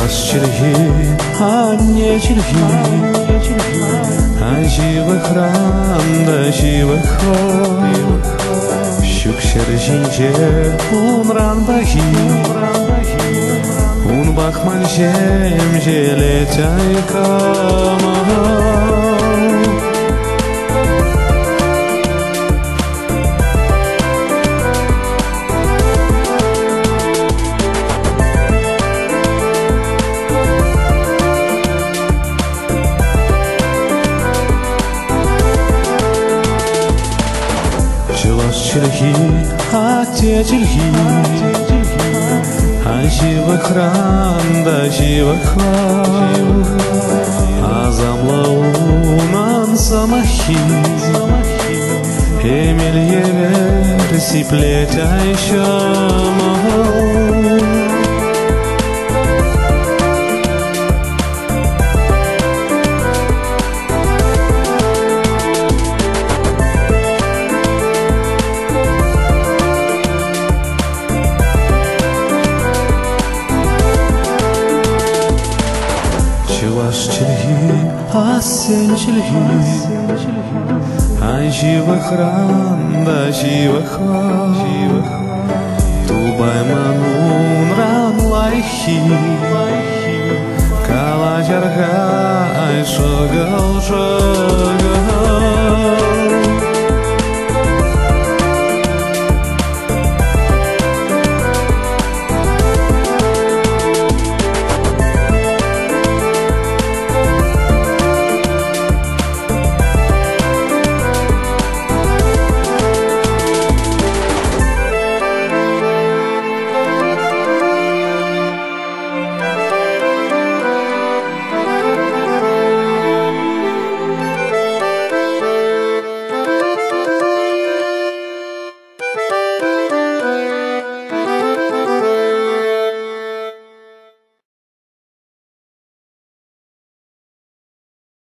Чилги, а не чилги, а живы храм, да живы храм. Щукшер жинже, унран бахи, ун бахман жем, желетяй кама. Чилги, а те чилги, а живы храм, да живы храм. А замлаунан самахи, Эмиль евер сиплетя еще махал. Чилги, а сен чилги, а живы храм, да живы храм. Тубай манун ран лайхи, кала жарга ай шогал шо.